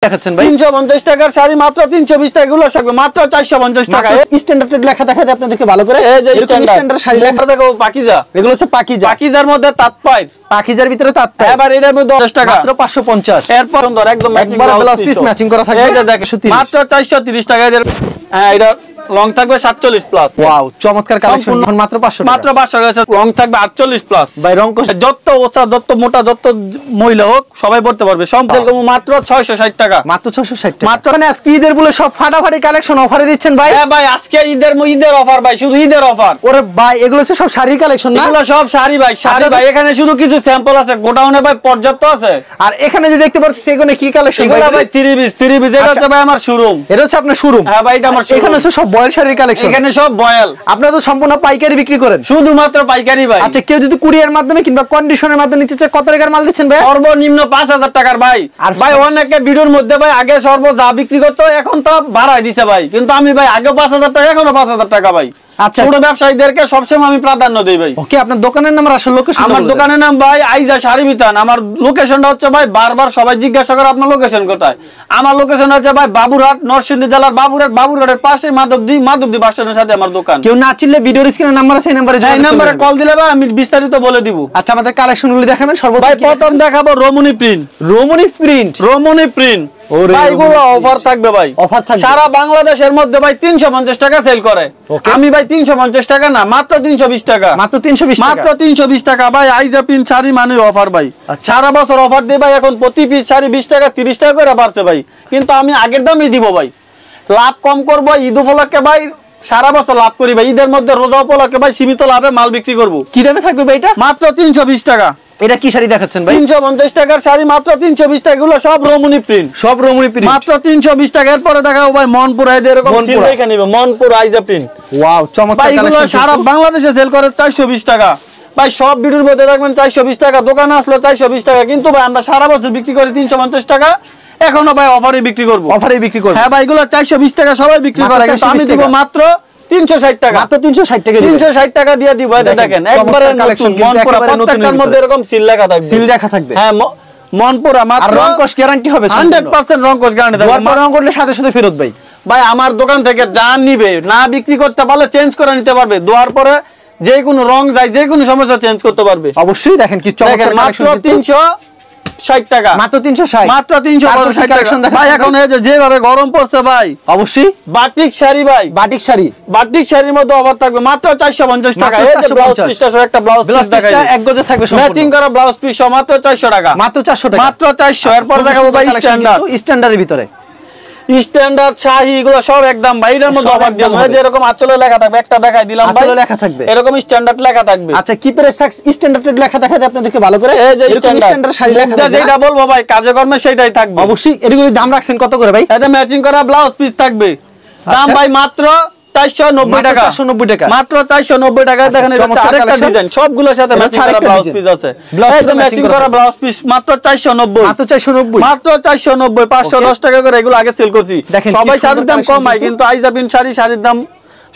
দেখাচ্ছেন ভাই 350 টাকার শাড়ি মাত্র 320 টাকা, এগুলো সব মাত্র 450 টাকা। স্ট্যান্ডার্ড লেখা দেখাতে আপনাদেরকে ভালো করে। এই যে স্ট্যান্ডার্ড শাড়ি লেখা দেখো পাকিজা, এগুলো হচ্ছে পাকিজা। পাকিজার মধ্যে তাঁতপাই, পাকিজার ভিতরে তাঁতপাই। এবার এর মধ্যে 10 টাকা মাত্র 550। এরপর সুন্দর একদম ব্লাউজ পিস ম্যাচিং করা থাকবে। এই যে দেখো মাত্র 430 টাকা। হ্যাঁ এটা লং থাকবে 47 প্লাস। ওয়াও চমৎকার কালেকশন, মাত্র 500 টাকা। মাত্র 500 টাকা। লং থাকবে 48 প্লাস। ভাই রং যত ওচা যত মোটা যত মহিলা হোক সবাই পড়তে পারবে। সম্পূর্ণ মাত্র 660 টাকা। মাত্র 660 টাকা। মাত্র মানে আজকে ঈদের বলে সব ফাটাফাটি কালেকশন অফারে দিচ্ছেন ভাই। হ্যাঁ ভাই আজকে ঈদের অফার ভাই, শুধু ঈদের অফার। ওরে ভাই এগুলো হচ্ছে সব শাড়ির কালেকশন না? এগুলো সব শাড়ি ভাই, শাড়ি ভাই। এখানে শুধু কিছু স্যাম্পল আছে, গোডাউনে ভাই পর্যাপ্ত আছে। আর এখানে যে দেখতে পাচ্ছেন সেগুলো কি কালেকশন ভাই? এগুলো ভাই 30 এটা হচ্ছে ভাই আমার শোরুম। এটা হচ্ছে আপনার শোরুম? হ্যাঁ ভাই এটা আমার শোরুম। এখানে হচ্ছে সব বয়েল শাড়ির কালেকশন। এখানে সব বয়েল। আপনারা তো সম্পূর্ণ পাইকারি বিক্রি করেন? শুধুমাত্র পাইকারি ভাই। আচ্ছা কেউ যদি কুরিয়ার মাধ্যমে কিংবা কন্ডিশনের মাধ্যমে নিতে চায় কত টাকার মাল দিচ্ছেন ভাই? সর্বনিম্ন 5000 টাকার ভাই। আর ভাই অনেকে ভিডিওর মধ্যে ভাই আগে সর্ব যা বিক্রি করতো এখন তো বাড়াই দিছে ভাই, কিন্তু আমি ভাই আগে 5000 টাকা এখনো 5000 টাকা ভাই। আচ্ছা ছোট ব্যবসায়ীদেরকে সবসময় আমি প্রাধান্য দেই ভাই। ওকে আপনার দোকানের নাম আর আসল লোকেশন? আমার দোকানের নাম ভাই আইজা শাড়ি বিতান। আমার লোকেশনটা হচ্ছে ভাই বারবার সবাই জিজ্ঞাসা করে আপনার লোকেশন কোথায়। আমার লোকেশন হচ্ছে ভাই বাবুরহাট, নরসিংদী জেলার বাবুরহাটের পাশে মাধবদী বাস স্ট্যান্ডের সাথে আমার দোকান। কেউ না চিনলে ভিডিওর স্ক্রিনে নাম্বার আছে, এই নম্বরে এই নম্বরে কল দিলে ভাই আমি বিস্তারিত বলে দিব। আচ্ছা আমাদের কালেকশনগুলো দেখাবেন সর্বপ্রথম। ভাই প্রথম দেখাবো রমণী প্রিন্ট। রমণী প্রিন্ট? রমণী প্রিন্ট ভাই এগুলো অফার থাকবে ভাই। অফার থাকবে সারা বাংলাদেশের মধ্যে ভাই 350 টাকা সেল করে। আমি ভাই 350 টাকা না, মাত্র 320 টাকা। মাত্র 320 টাকা? মাত্র 320 টাকা ভাই। আইজা প্রিন্ট শাড়ি মানে অফার ভাই। সারা বছর অফার দেই ভাই। এখন প্রতি পিস শাড়ি 20 টাকা 30 টাকা করে বাড়ছে ভাই, কিন্তু আমি আগের দামই দিব ভাই। লাভ কম করব ঈদ উপলক্ষে ভাই, সারা বছর লাভ করি ভাই। ঈদের মধ্যে রোজা উপলক্ষে ভাই সীমিত লাভে মাল বিক্রি করব। কি দামে থাকবে ভাই এটা? মাত্র 320 টাকা। এটা কি শাড়ি দেখাচ্ছেন ভাই? 350 টাকার শাড়ি মাত্র 320 টাকা। এগুলো সব রমণী প্রিন্ট। সব রমণী প্রিন্ট মাত্র 320 টাকা। এরপরে দেখাবো ভাই মনপুর আইজা, এরকম সিল দেখে নিবে মনপুর আইজা প্রিন্ট। ওয়াও চমৎকার ভাই এগুলো কালেকশন। সারা বাংলাদেশে সেল করে 420 টাকা ভাই। সব ভিডিওর মধ্যে দেখবেন 420 টাকা, দোকানে আসলে 420 টাকা, কিন্তু ভাই আমরা সারা বছর বিক্রি করি 350 টাকা। এখনো ভাই অফারে বিক্রি করব। অফারে বিক্রি করব? হ্যাঁ ভাই এগুলো 420 টাকা সবাই বিক্রি করে, কিন্তু আমি দিব মাত্র 360 টাকা। মাত্র 360 টাকা? 360 টাকা দিয়ে দিব। এটা দেখেন একবারে নতুন মনপুরা, প্রত্যেকটার মধ্যে এরকম সিল লেখা থাকবে। সিল লেখা থাকবে? হ্যাঁ মনপুরা। মাত্র রং কস গ্যারান্টি হবে? 100% রং কস গ্যারান্টি থাকবে। রং করলে সাথে সাথে ফেরত ভাই? ভাই আমার দোকান থেকে যা নিবে না বিক্রি করতে পারলে চেঞ্জ করে নিতে পারবে। দোয়ার পরে যে কোনো রং যায়, যে কোনো সমস্যা চেঞ্জ করতে পারবে। অবশ্যই দেখেন কি চমৎকার মাত্র 360 টাকা। মাত্র 360? মাত্র 360 টাকা ভাই। এখন এই যে যেভাবে গরম পড়ছে ভাই, অবশ্যই বাটিক শাড়ি ভাই। বাটিক শাড়ি? বাটিক শাড়ির মধ্যে অফার থাকবে মাত্র 450 টাকা। এই যে ব্লাউজ পিসটা সহ একটা ব্লাউজ পিস দেখাই, এক গজে থাকবে সম্পূর্ণ ম্যাচিং করা ব্লাউজ পিস সহ মাত্র 400 টাকা। মাত্র 400 টাকা? মাত্র 400। এরপর দেখাবো ভাই স্ট্যান্ডার্ড। স্ট্যান্ডার্ডের ভিতরে স্ট্যান্ডার্ড শাড়ি এগুলো সব একদম বাইরের মধ্যে অফার দিলাম। এই যে এরকম আঁচলে লেখা থাকবে, একটা দেখাই দিলাম ভাই। আঁচলে লেখা থাকবে? এরকম স্ট্যান্ডার্ড লেখা থাকবে। আচ্ছা কি প্রাইস থাকবে? স্ট্যান্ডার্ড লেখা দেখাতে আপনাদেরকে ভালো করে। এই যে স্ট্যান্ডার্ড শাড়ি লেখা থাকবে, যেটা বলবো ভাই কাজে কর্মে সেটাই থাকবে। অবশ্যই। এগুলোর দাম রাখছেন কত করে ভাই? এতে ম্যাচিং করা ব্লাউজ পিস থাকবে। দাম ভাই মাত্র 490 টাকা। 490 টাকা? মাত্র 490 টাকা। দেখেন এটা আরেকটা ডিজাইন, সবগুলোর সাথে ম্যাচিং করা ব্লাউজ পিস আছে। এই যে ম্যাচিং করা ব্লাউজ পিস মাত্র 490। মাত্র 490? মাত্র 490। 510 টাকা করে এগুলো আগে সেল করছি। সবাই শাড়ির দাম কমাই, কিন্তু আইজা প্রিন্ট শাড়ির দাম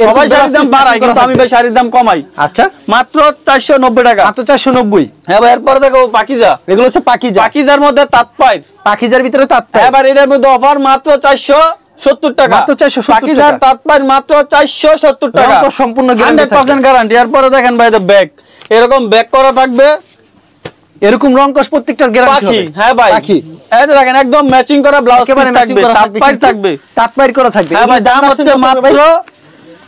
সবাই শাড়ির দাম বাড়ায়, কিন্তু আমি ভাই শাড়ির দাম কমাই। আচ্ছা মাত্র 490 টাকা। মাত্র 490? হ্যাঁ ভাই। এরপর দেখো পাকিজা। এগুলো হচ্ছে পাকিজা? পাকিজার মধ্যে তাঁতপাই। পাকিজার ভিতরে তাঁতপাই? এবার এর মধ্যে অফার মাত্র 470 টাকা। মাত্র 470 পাকিজার তাঁতপাই মাত্র 470 টাকা। সম্পূর্ণ 100% গ্যারান্টি। এরপর দেখেন ভাই ব্যাগ, এরকম ব্যাগ করা থাকবে, এরকম রং কস প্রত্যেকটার গ্যারান্টি হবে? হ্যাঁ ভাই পাখি। এই দেখেন একদম ম্যাচিং করা ব্লাউজ পিস থাকবে, তাঁতপাই থাকবে, তাঁতপাই করা থাকবে। হ্যাঁ ভাই। দাম হচ্ছে মাত্র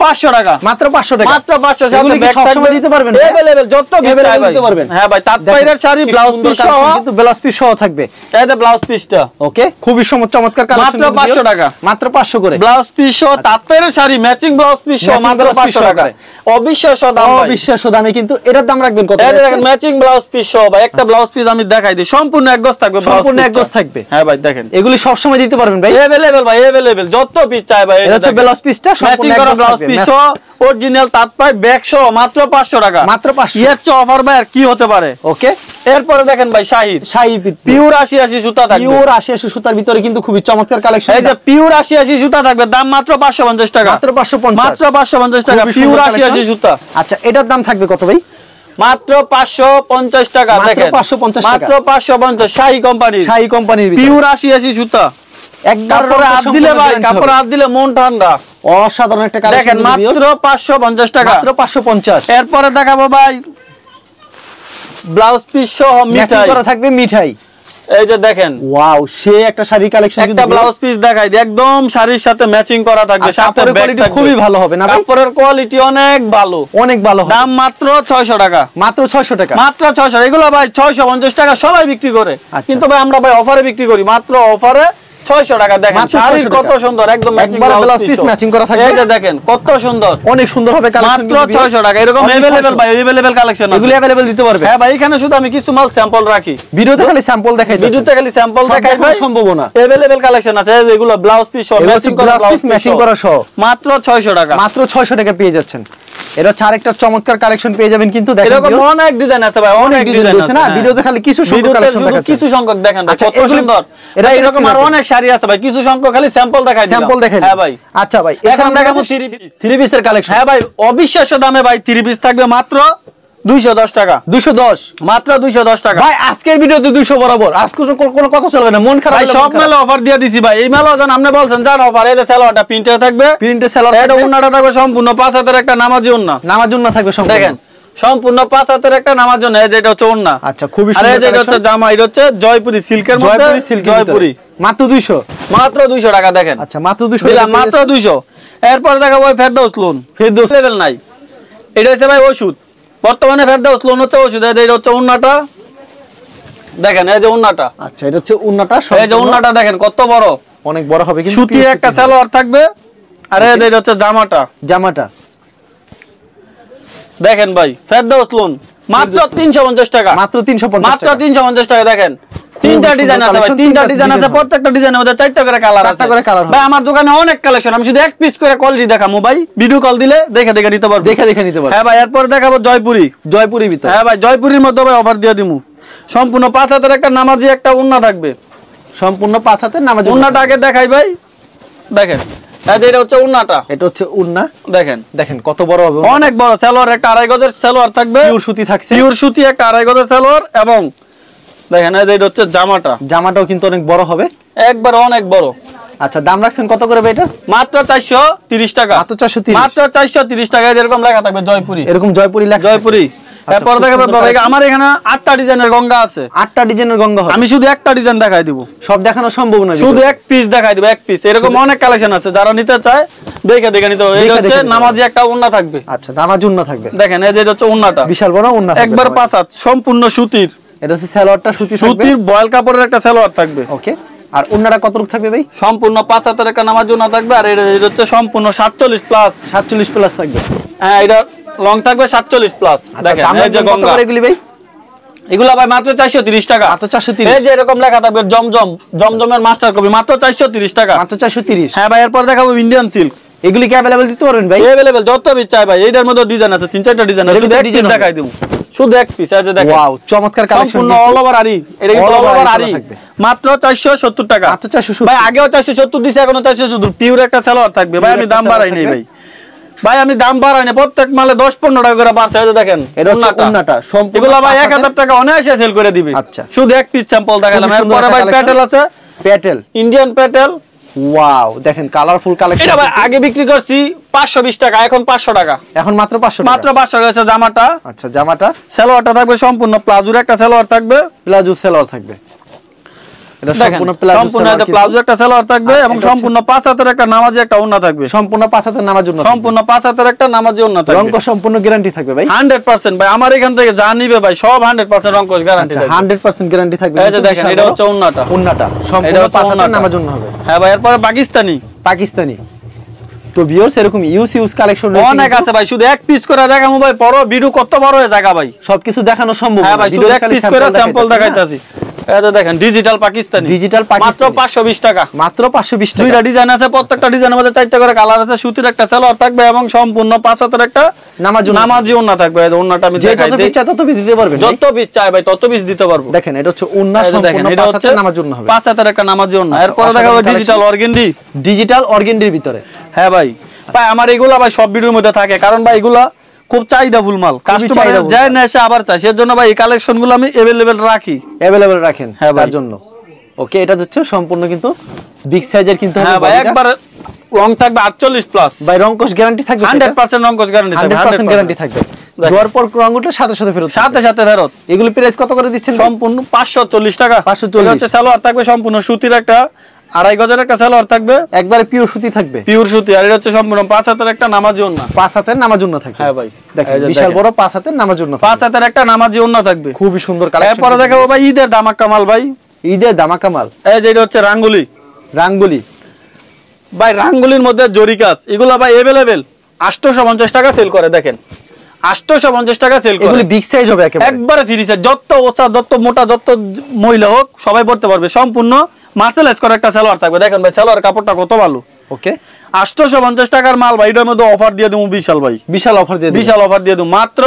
500 টাকা। মাত্র 500 টাকা? মাত্র 500। সাথে ব্যাগ থাকবে, দিতে পারবেন अवेलेबल যত अवेलेबल দিতে পারবেন। হ্যাঁ ভাই। তাঁতপাইয়ের শাড়ি ব্লাউজ পিস সহ, কিন্তু ব্লাউজ পিস সহ থাকবে। এই যে ব্লাউজ পিসটা ওকে খুবই চমৎকার কালেকশন। মাত্র 500 টাকা। মাত্র 500 করে ব্লাউজ পিস সহ তাঁতপাইয়ের শাড়ি ম্যাচিং ব্লাউজ পিস সহ মাত্র 500 টাকা। অবিশ্বাস্য দাম ভাই। অবিশ্বাস্য দামে। কিন্তু এটার দাম রাখবেন কত? এই দেখেন ম্যাচিং ব্লাউজ পিস সহ ভাই। একটা ব্লাউজ পিস আমি দেখাই দিই, সম্পূর্ণ এক গজ থাকবে। সম্পূর্ণ এক গজ থাকবে? হ্যাঁ ভাই। দেখেন এগুলি সব সময় দিতে পারবেন ভাই? अवेलेबल ভাই, अवेलेबल যত পিস চাই ভাই। এটা হচ্ছে ব্লাউজ পিসটা ম্যাচিং করা ব্লাউজ পিস সহ অরিজিনাল তাঁতপাই ব্যাগ সহ মাত্র 500 টাকা। মাত্র 500? এর চেয়ে অফার ভাই আর কি হতে পারে? ওকে। এরপরে দেখেন ভাই শাড়ি পিওর 80 সুতা থাকবে। পিওর 80 সুতার ভিতরে কিন্তু খুবই চমৎকার কালেকশন। এই যে পিওর 80 সুতা থাকবে। দাম মাত্র 550 টাকা। মাত্র 550? মাত্র 550 টাকা পিওর 80 সুতা। আচ্ছা এটার দাম থাকবে কত ভাই? মাত্র 550 টাকা। দেখেন মাত্র 550 টাকা? মাত্র 550। শাহী কোম্পানি, শাহী কোম্পানির পিওর 80 সুতা। একবার কাপড়ে হাত দিলে ভাই, কাপড়ে হাত দিলে মন ঠান্ডা। অসাধারণ একটা কালেকশন দেখেন মাত্র 550 টাকা, মাত্র 550। এরপরে দেখাবো ভাই ব্লাউজ পিস সহ ম্যাচিং মিঠাই করা থাকবে মিঠাই। এই যে দেখেন ওয়াও, সে একটা শাড়ি কালেকশন, একটা ব্লাউজ পিস দেখাই দিই, একদম শাড়ির সাথে ম্যাচিং করা থাকবে, সাথে কাপড়ের ব্যাগ কোয়ালিটি থাকবে। খুবই ভালো হবে না ভাই? কাপড়ের কোয়ালিটি অনেক ভালো, অনেক ভালো হবে। দাম মাত্র 600 টাকা, মাত্র 600 টাকা, মাত্র 600। এগুলো ভাই 650 টাকা সবাই বিক্রি করে, আচ্ছা। কিন্তু ভাই আমরা ভাই অফারে বিক্রি করি, মাত্র অফারে 600 টাকা। দেখেন মাত্র শাড়ি 600 কত টাকা। সুন্দর, একদম ম্যাচিং একবার blouse blouse piece piece matching করা থাকবে। এই যে দেখেন কত সুন্দর, অনেক সুন্দর হবে কালেকশন, মাত্র 600 টাকা। এরকম अवेलेबल ভাই, अवेलेबल কালেকশন আছে, এগুলি अवेलेबल দিতে পারবে। হ্যাঁ ভাই, এখানে শুধু আমি কিছু মাল স্যাম্পল রাখি, ভিডিওতে খালি স্যাম্পল দেখাই দিই, ভিডিওতে খালি স্যাম্পল দেখাই ভাই, সম্ভব না। अवेलेबल কালেকশন আছে, এগুলো ব্লাউজ পিস সহ ম্যাচিং করা, ব্লাউজ পিস ম্যাচিং করা সহ মাত্র 600 টাকা, মাত্র 600 টাকা পেয়ে যাচ্ছেন। এটা হচ্ছে আরেকটা চমৎকার কালেকশন পেয়ে যাবেন, কিন্তু দেখেন এরকম অনেক ডিজাইন আছে ভাই, অনেক ডিজাইন আছে না, হ্যাঁ। ভিডিওতে খালি কিছু সংখ্যক ভিডিওতে কালেকশন শুধু দেখাচ্ছেন। কিছু সংখ্যক দেখেন ভাই, আচ্ছা, কত এগুলি- সুন্দর। এটা এটা এরকম আর অনেক শাড়ি আছে ভাই, কিছু সংখ্যক খালি স্যাম্পল দেখাই দিলাম, স্যাম্পল দেখাই হ্যাঁ ভাই। আচ্ছা ভাই, এখন দেখাবো 3 পিসের কালেকশন। হ্যাঁ ভাই, অবিশ্বাস্য দামে ভাই 3 পিস থাকবে মাত্র 210 টাকা, 210 মাত্র 210 টাকা ভাই। আজকের ভিডিওতে 200 বরাবর, আজকে কোনো কথা চলবে না, মন খারাপ ভাই। হলে সব মন খারাপ। মেলা অফার দিয়ে দিছি ভাই, এই মেলা যখন আপনি বলছেন জান অফার, এই যে সালোয়ারটা প্রিন্টে থাকবে, প্রিন্টে সেলর এটা ওন্নাটা থাকবে সম্পূর্ণ 5 হাতের একটা নামাজি ওন্না, নামার জন্য থাকবে সম্পূর্ণ। দেখেন সম্পূর্ণ 5 হাতের একটা নামার জন্য। এই যে এটা হচ্ছে ওন্না, আচ্ছা, খুবই আর এই সুন্দর যে এটা হচ্ছে কালেকশন। জামা, এটা হচ্ছে জয়পুরি সিল্কের মধ্যে, জয়পুরি সিল্ক, জয়পুরি মাত্র 200, মাত্র 200 টাকা। দেখেন আচ্ছা মাত্র 200 দিলাম টাকা, মাত্র 200। এরপর দেখাবো ওই ফেরদৌস লোন, ফেরদৌস লেভেল নাই, এটা হচ্ছে ভাই ওষুধ, বর্তমানে ফেরদৌস লোন হচ্ছে ওষুধ। এই যে এটা হচ্ছে ওন্নাটা, দেখেন এই যে ওন্নাটা, আচ্ছা এটা হচ্ছে উন্নাটা, এই যে ওন্নাটা দেখেন কত বড়, অনেক বড় হবে, কিন্তু সুতির একটা সালোয়ার থাকবে, আর এই যে এটা হচ্ছে জামাটা, জামাটা দেখেন ভাই ফেরদৌস লোন মাত্র 350 টাকা, মাত্র 350 মাত্র টাকা। 350 টাকা। দেখেন তিনটা সুন্দর ডিজাইন আছে ভাই, collection, তিনটা তিনটা ডিজাইন আছে, design হবে। প্রত্যেকটা ডিজাইনের মধ্যে 4টা করে কালার আছে, 4টা করে colour হবে। ভাই আমার দোকানে অনেক কালেকশন, আমি শুধু এক পিস করে কোয়ালিটি দেখাবো ভাই, ভিডিও কল দিলে দেখে দেখে নিতে পারবো, দেখে দেখে নিতে পারবে। হ্যাঁ ভাই। এরপর দেখাবো জয়পুরি, জয়পুরি ভিতরে, হ্যাঁ ভাই জয়পুরির মধ্যে ভাই অফার দিয়ে দিমু, সম্পূর্ণ 5 হাতের একটা নামাজি একটা ওন্না থাকবে, সম্পূর্ণ 5 হাতের নামাজ। ওন্নাটা আগে দেখাই ভাই, দেখেন এই যে এটা হচ্ছে ওন্নাটা, এটা হচ্ছে উন্না, দেখেন দেখেন কত বড় হবে, অনেক বড় সালোয়ার, একটা 2.5 গজের সালোয়ার থাকবে, পিওর সুতি থাকছে, পিওর সুতি একটা 2.5 গজের সালোয়ার, এবং দেখেন এই যে এটা হচ্ছে জামাটা, জামাটাও কিন্তু অনেক বড় হবে। একবার অনেক বড়। আচ্ছা দাম রাখছেন কত করে ভাই এটা? মাত্র 430 টাকা, মাত্র 430, মাত্র 430 টাকা। এরকম লেখা থাকবে জয়পুরি, এরকম জয়পুরি লেখা, জয়পুরি। এরপর খুব দেখাবে সুন্দর ভাই, collection। আমার এখানে 8টা ডিজাইনের গঙ্গা আছে, 8টা ডিজাইনের গঙ্গা হবে, আমি শুধু একটা ডিজাইন দেখাই দিব, সব দেখানো সম্ভব না, শুধু এক পিস দেখাই দিব, এক পিস। এরকম অনেক কালেকশন আছে, যারা নিতে চায় দেখে দেখে নিতে হবে। এই দেখে হচ্ছে দেখে নিতে নামাজি একটা ওন্না থাকবে, আচ্ছা নামাজ উন্না থাকবে, দেখেন এই যে এটা হচ্ছে ওন্নাটা, বিশাল বড় উন্না থাকবে, একবার 5 হাত সম্পূর্ণ সুতির, এটা হচ্ছে সালোয়ারটা সুতি থাকবে, সুতির বয়েল কাপড়ের একটা সালোয়ার থাকবে, ওকে। আর উন্নাটা কত রূপ থাকবে ভাই? সম্পূর্ণ 5 হাতের একটা নামাজ ওন্না থাকবে, আর এটা হচ্ছে সম্পূর্ণ 47 প্লাস, 47 প্লাস থাকবে, হ্যাঁ এটা লং থাকবে 47 প্লাস। দেখেন দাম এই যে কত গঙ্গা, করে এগুলি ভাই? এগুলা ভাই মাত্র 430 টাকা, মাত্র 430, এই যে এরকম লেখা থাকবে জমজম, জমজমের মাস্টার কপি, মাত্র 430 টাকা। মাত্র 430। হ্যাঁ ভাই। এরপর দেখাবো ইন্ডিয়ান সিল্ক, এগুলি কি अवेलेबल দিতে পারবেন ভাই? अवेलेबल যত পিস চাই ভাই, এইটার মধ্যে ডিজাইন আছে 3-4টা ডিজাইন আছে, শুধু এক পিস দেখাই দেব, শুধু এক পিস। এই যে দেখেন ওয়াও, চমৎকার কালেকশন, সম্পূর্ণ অল ওভার আরি, এটা কিন্তু All অল over ওভার আরি আরি, থাকবে। মাত্র 470 টাকা, মাত্র 470 ভাই। আগেও 470 দিছে, এখনো 470, পিওর একটা সালোয়ার থাকবে ভাই, আমি দাম বাড়াই নাই ভাই, ভাই আমি দাম বাড়াই না, প্রত্যেক মালে 10-15 টাকা করে বাড়ছে। এই যে দেখেন এটা হচ্ছে উন্নাটা, সম্পূর্ণ এগুলা ভাই 5 1000 টাকা অনায়াসে সেল করে দিবে, আচ্ছা। শুধু এক পিস স্যাম্পল দেখালাম। খুবই সুন্দর এরপরে ভাই একটা প্যাটেল আছে, প্যাটেল, ইন্ডিয়ান প্যাটেল, ওয়াও দেখেন কালারফুল কালেকশন, এটা ভাই আগে বিক্রি করছি 520 টাকা, এখন 500 টাকা, এখন মাত্র 500 টাকা, মাত্র 500 টাকা। জামাটা, আচ্ছা জামাটা সালোয়ারটা থাকবে সম্পূর্ণ প্লাজোর একটা সালোয়ার থাকবে, প্লাজো সালোয়ার থাকবে, এটা দেখেন সম্পূর্ণ প্লাজো সম্পূর্ণ সালোয়ার, একটা প্লাজো একটা সালোয়ার থাকবে, আর এবং এটা সম্পূর্ণ 5 হাতের একটা নামাজি একটা ওন্না থাকবে, সম্পূর্ণ 5 হাতের নামার জন্য, সম্পূর্ণ 5 হাতের একটা নামাজি ওন্না থাকবে, রংকশ সম্পূর্ণ গ্যারান্টি থাকবে ভাই, 100% ভাই। আমার এখান থেকে যা নিবে ভাই সব 100% রংকশ গ্যারান্টি আচ্ছা থাকবে, 100% গ্যারান্টি থাকবে। এই যে দেখেন এটা হচ্ছে ওন্নাটা, উন্নাটা সম্পূর্ণ 5 হাতের নামার জন্য হবে, হ্যাঁ ভাই। এরপরে পাকিস্তানি, পাকিস্তানি। তো ভিউয়ার্স এরকম ইউজ কালেকশন অনেক আছে ভাই, শুধু এক পিস করে দেখামু ভাই, বড় ভিডিও কত বড় হয়ে জায়গা ভাই, সবকিছু দেখানো সম্ভব হ্যাঁ না, ভাই, শুধু এক পিস করে স্যাম্পল দেখাইতাছি। এই যে দেখেন ডিজিটাল পাকিস্তানি, ডিজিটাল মাত্র পাকিস্তানি, 520 টাকা, মাত্র 520 টাকা, দুইটা ডিজাইন আছে, প্রত্যেকটা ডিজাইনের মধ্যে 4টা করে কালার আছে, সুতির একটা সালোয়ার থাকবে, এবং সম্পূর্ণ 5 হাতের একটা নামাজি ওন্না থাকবে। এই যে ওন্নাটা আমি যে দেখাই যত দেই, পিস চাই তত পিস দিতে পারবেন, যত পিস চাই ভাই তত পিস দিতে পারবো। দেখেন এটা হচ্ছে উন্না, এই যে দেখেন সম্পূর্ণ এটা 5 হচ্ছে হাতের নামার জন্য হবে, 5 হাতের একটা নামাজি ওন্না। এরপর অসাধারণ দেখাবো collection। ডিজিটাল অর্গেন্ডি, ডিজিটাল অর্গেন্ডির ভিতরে, হ্যাঁ ভাই। ভাই আমার এগুলা ভাই সব ভিডিওর মধ্যে থাকে, কারণ ভাই এগুলা খুব চাহিদাফুল মাল, কাস্টমার চাহিদাফুল যায় না এসে আবার চাই, সেজন্য ভাই এই কালেকশন গুলো আমি अवेलेबल রাখি, अवेलेबल রাখেন হ্যাঁ ভাই। তার জন্য। ওকে, এটা হচ্ছে সম্পূর্ণ কিন্তু বিগ সাইজের কিন্তু হ্যাঁ ভাই, একবার রং থাকবে 48 প্লাস ভাই, রং কোশ গ্যারান্টি থাকবে 100% রং কোশ গ্যারান্টি থাকবে 100% গ্যারান্টি থাকবে। ধোয়ার পর রং উঠলে সাথে সাথে ফেরত, সাথে সাথে ফেরত। এগুলো প্রাইস কত করে দিচ্ছেন? সম্পূর্ণ 540 টাকা। 540 হচ্ছে সালোয়ার থাকবে সম্পূর্ণ সুতির, একটা 2.5 গজের একটা সালোয়ার থাকবে, একবারে পিওর সুতি থাকবে, পিওর সুতি। আর এটা হচ্ছে সম্পূর্ণ 5 হাতের একটা নামাজি ওন্না, 5 হাতের নামার জন্য থাকবে। হ্যাঁ ভাই, দেখেন বিশাল বড় 5 হাতের নামার জন্য, 5 হাতের একটা নামাজি ওন্না থাকবে, খুবই সুন্দর কালেকশন। এরপরে দেখাবো ভাই ঈদের দামাকা মাল ভাই, ঈদের দামাকা মাল। এই যে এটা হচ্ছে রাঙ্গুলি, রাঙ্গুলি ভাই রাঙ্গুলির মধ্যে জরি কাজ, এগুলো ভাই अवेलेबल 850 টাকা সেল করে। দেখেন 850 টাকা সেল করে, এগুলো বিগ সাইজ হবে একেবারে, একবারে ফ্রি সাইজ, যত ওচা যত মোটা যত মহিলা হোক সবাই পড়তে পারবে। সম্পূর্ণ মার্সেলাইজ করা একটা সালোয়ার থাকবে। দেখেন ভাই সালোয়ার কাপড়টা কত ভালো। ওকে, 850 টাকার মাল ভাই, এটার মধ্যে অফার দিয়ে দেবো বিশাল ভাই, বিশাল অফার দিয়ে দিবেন, বিশাল অফার দিয়ে দেবো মাত্র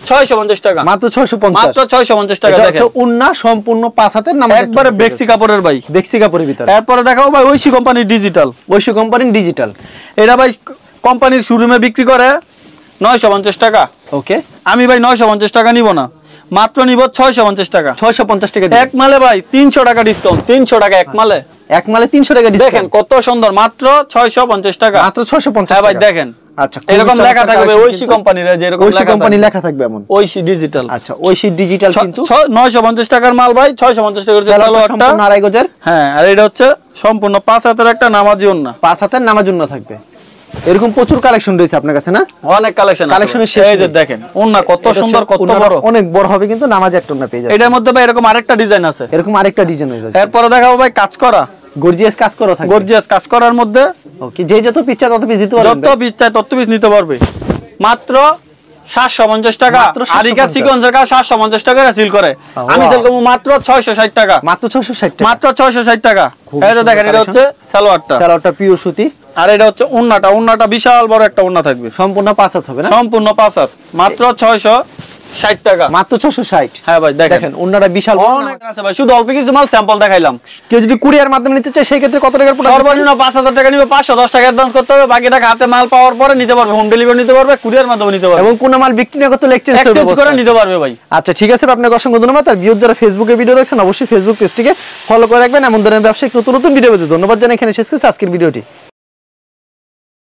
650 টাকা, মাত্র 650, মাত্র 650 টাকা। এটা দেখেন হচ্ছে উন্না সম্পূর্ণ 5 হাতের নামাজ, একবারে বেক্সি কাপড়ের ভাই, বেক্সি কাপড়ের ভিতর। এরপরে দেখাবো ভাই ঐশী কোম্পানির ডিজিটাল, ঐশী কোম্পানির ডিজিটাল, এটা ভাই কোম্পানির শোরুমে বিক্রি করে 950 টাকা। ওকে, আমি ভাই 950 টাকা নিব না, মাত্র নিব 650 টাকা। 650 টাকা এক মালে ভাই 300 টাকা ডিসকাউন্ট, 300 টাকা এক মালে, এক মালে 300 টাকা ডিসকাউন্ট। দেখেন কত সুন্দর, মাত্র 650 টাকা, মাত্র 650 হ্যাঁ ভাই টাকা। দেখেন আচ্ছা, এরকম লেখা থাকবে ঐশী কোম্পানির, যে এরকম ঐশী কোম্পানি লেখা থাকবে এমন, ঐশী ডিজিটাল। আচ্ছা, ঐশী ডিজিটাল কিন্তু 950 টাকার মাল ভাই, 650 টাকা করে সালোয়ারটা, সম্পূর্ণ 2.5 গজের। হ্যাঁ, আর এটা হচ্ছে সম্পূর্ণ 5 হাতের একটা নামাজি ওন্না, 5 হাতের নামার জন্য থাকবে। এরকম প্রচুর কালেকশন রয়েছে আপনার কাছে না? অনেক কালেকশন, কালেকশনের শেষ এই যে নেই। দেখেন ওন্না কত সুন্দর, কত বড়, অনেক বড় হবে কিন্তু নামাজ একটা না পেয়ে যাবে। এটার মধ্যে ভাই এরকম আরেকটা ডিজাইন আছে, এরকম আরেকটা ডিজাইন রয়েছে, এরপরে দেখাবো ভাই কাজ করা, গর্জিয়াস কাজ করা থাকবে, গর্জিয়াস কাজ করার মধ্যে ওকে, যে যত পিস চায় তত পিস দিতে পারবেন, যত পিস চাই তত পিস নিতে পারবে, মাত্র 750 টাকা। মাত্র 750 আরিকা সিকোয়েন্সের কাজ 750 টাকা সেল করে, আমি সেল করব মাত্র 660 টাকা, মাত্র 660 টাকা, মাত্র 660 টাকা। এই যে দেখেন এটা হচ্ছে সালোয়ারটা, সালোয়ারটা পিওর সুতি, আর এটা হচ্ছে ওন্নাটা, ওন্নাটা বিশাল বড় একটা ওন্না থাকবে, সম্পূর্ণ 5 হাত হবে না? সম্পূর্ণ 5 হাত, মাত্র 660 টাকা, মাত্র 660। হ্যাঁ ভাই দেখেন দেখেন ওন্নাটা বিশাল বড়, অনেক আছে ভাই, শুধু অল্প কিছু মাল স্যাম্পল দেখাইলাম। কেউ যদি কুরিয়ার মাধ্যমে নিতে চায় সেই ক্ষেত্রে কত টাকার প্রোডাক্ট? সর্বনিম্ন 5000 টাকা নিবে, 510 টাকা অ্যাডভান্স করতে হবে, বাকি টাকা হাতে মাল পাওয়ার পরে নিতে পারবে, হোম ডেলিভারি নিতে পারবে, কুরিয়ার মাধ্যমে নিতে পারবে, এবং কোন মাল বিক্রি না করতে এক্সচেঞ্জ করে নিতে পারবে ভাই। আচ্ছা ঠিক আছে, আপনাকে অসংখ্য ধন্যবাদ। আর ভিউয়ার যারা ফেসবুকে ভিডিও দেখছেন অবশ্যই ফেসবুক পেজটিকে ফলো করে রাখবেন, এমন ধরনের ব্যবসায়িক নতুন নতুন ভিডিও পেতে। ধন্যবাদ জানাই, এখানে শেষ করছি আজকের ভিডিওটি।